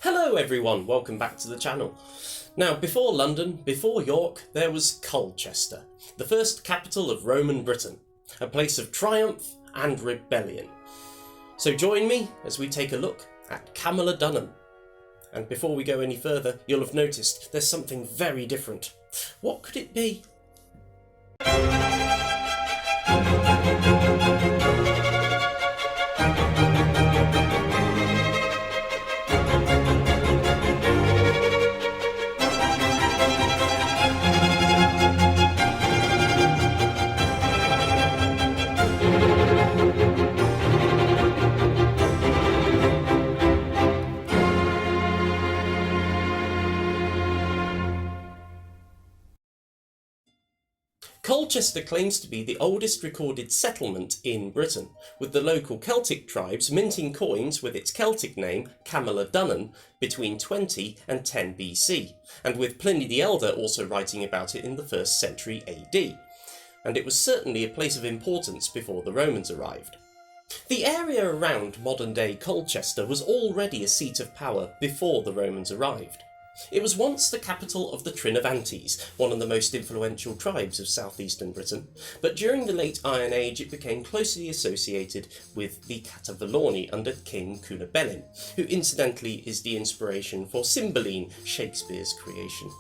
Hello everyone, welcome back to the channel. Now, before London, before York, there was Colchester, the first capital of Roman Britain, a place of triumph and rebellion. So join me as we take a look at Camulodunum. And before we go any further, you'll have noticed there's something very different. What could it be? Colchester claims to be the oldest recorded settlement in Britain, with the local Celtic tribes minting coins with its Celtic name Camulodunum between 20 and 10 BC, and with Pliny the Elder also writing about it in the 1st century AD. And it was certainly a place of importance before the Romans arrived. The area around modern-day Colchester was already a seat of power before the Romans arrived. It was once the capital of the Trinovantes, one of the most influential tribes of southeastern Britain, but during the late Iron Age it became closely associated with the Cativaloni under King Cunobelinus, who incidentally is the inspiration for Cymbeline, Shakespeare's creation.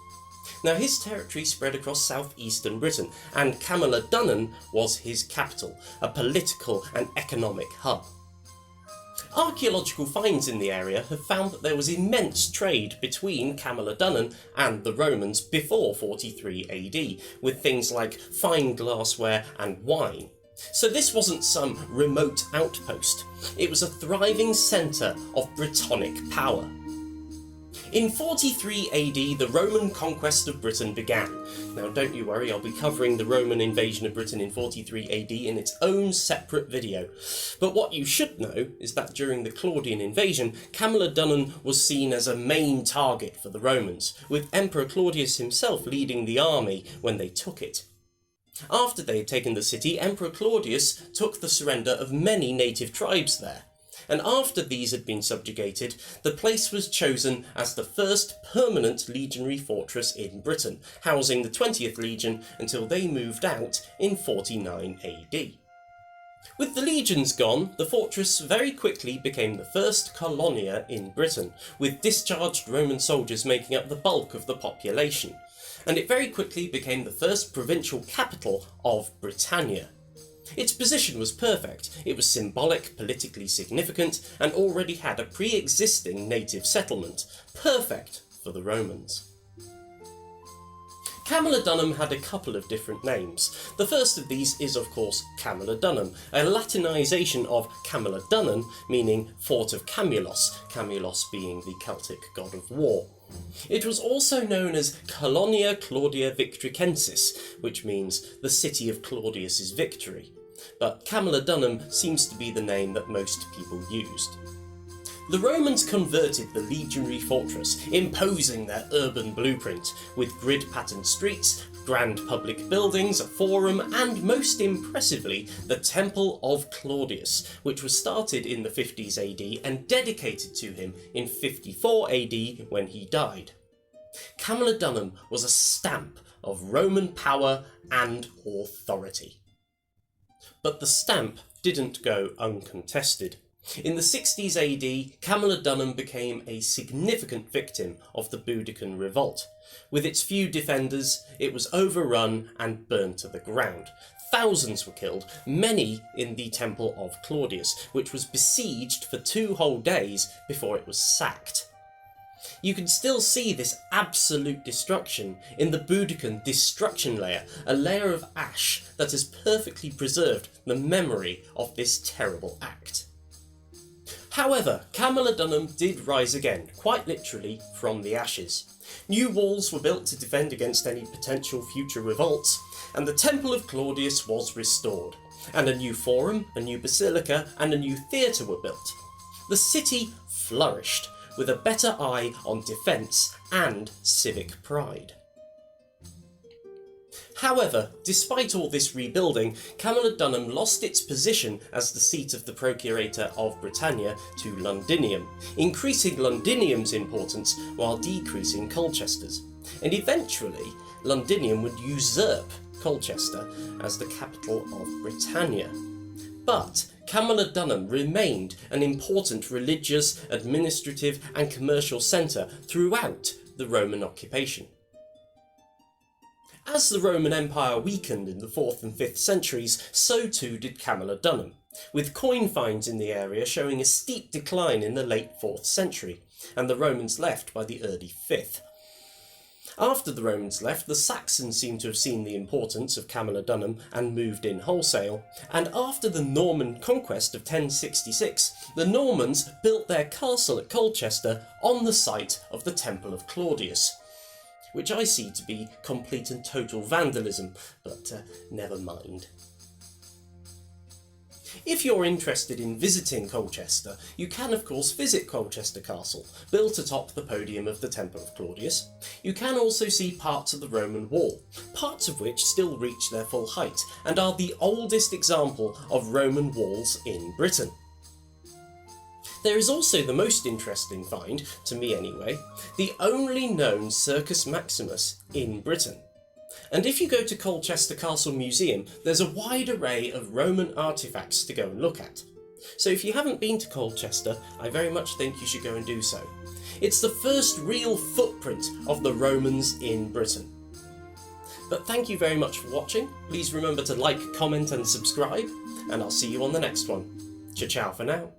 Now his territory spread across southeastern Britain, and Camulodunum was his capital, a political and economic hub. Archaeological finds in the area have found that there was immense trade between Camulodunum and the Romans before 43 AD, with things like fine glassware and wine. So this wasn't some remote outpost, it was a thriving centre of Brittonic power. In 43 AD, the Roman conquest of Britain began. Now don't you worry, I'll be covering the Roman invasion of Britain in 43 AD in its own separate video. But what you should know is that during the Claudian invasion, Camulodunum was seen as a main target for the Romans, with Emperor Claudius himself leading the army when they took it. After they had taken the city, Emperor Claudius took the surrender of many native tribes there. And after these had been subjugated, the place was chosen as the first permanent legionary fortress in Britain, housing the 20th Legion until they moved out in 49 AD. With the legions gone, the fortress very quickly became the first colonia in Britain, with discharged Roman soldiers making up the bulk of the population, and it very quickly became the first provincial capital of Britannia. Its position was perfect, it was symbolic, politically significant, and already had a pre-existing native settlement, perfect for the Romans. Camulodunum had a couple of different names. The first of these is of course Camulodunum, a Latinisation of Camulodunum, meaning Fort of Camulos, Camulos being the Celtic god of war. It was also known as Colonia Claudia Victricensis, which means the city of Claudius's victory, but Camulodunum seems to be the name that most people used. The Romans converted the legionary fortress, imposing their urban blueprint, with grid-patterned streets, grand public buildings, a forum, and most impressively, the Temple of Claudius, which was started in the 50s AD and dedicated to him in 54 AD when he died. Camulodunum was a stamp of Roman power and authority. But the stamp didn't go uncontested. In the 60s AD, Camulodunum became a significant victim of the Boudican revolt. With its few defenders, it was overrun and burned to the ground. Thousands were killed, many in the Temple of Claudius, which was besieged for 2 whole days before it was sacked. You can still see this absolute destruction in the Boudican destruction layer, a layer of ash that has perfectly preserved the memory of this terrible act. However, Camulodunum did rise again, quite literally from the ashes. New walls were built to defend against any potential future revolts, and the Temple of Claudius was restored, and a new forum, a new basilica, and a new theatre were built. The city flourished, with a better eye on defence and civic pride. However, despite all this rebuilding, Camulodunum lost its position as the seat of the Procurator of Britannia to Londinium, increasing Londinium's importance while decreasing Colchester's, and eventually Londinium would usurp Colchester as the capital of Britannia. But Camulodunum remained an important religious, administrative and commercial centre throughout the Roman occupation. As the Roman Empire weakened in the 4th and 5th centuries, so too did Camulodunum, with coin finds in the area showing a steep decline in the late 4th century, and the Romans left by the early 5th. After the Romans left, the Saxons seem to have seen the importance of Camulodunum and moved in wholesale, and after the Norman conquest of 1066, the Normans built their castle at Colchester on the site of the Temple of Claudius, which I see to be complete and total vandalism, but never mind. If you're interested in visiting Colchester, you can of course visit Colchester Castle, built atop the podium of the Temple of Claudius. You can also see parts of the Roman wall, parts of which still reach their full height, and are the oldest example of Roman walls in Britain. There is also the most interesting find, to me anyway, the only known Circus Maximus in Britain. And if you go to Colchester Castle Museum, there's a wide array of Roman artefacts to go and look at. So if you haven't been to Colchester, I very much think you should go and do so. It's the first real footprint of the Romans in Britain. But thank you very much for watching. Please remember to like, comment and subscribe, and I'll see you on the next one. Ciao for now.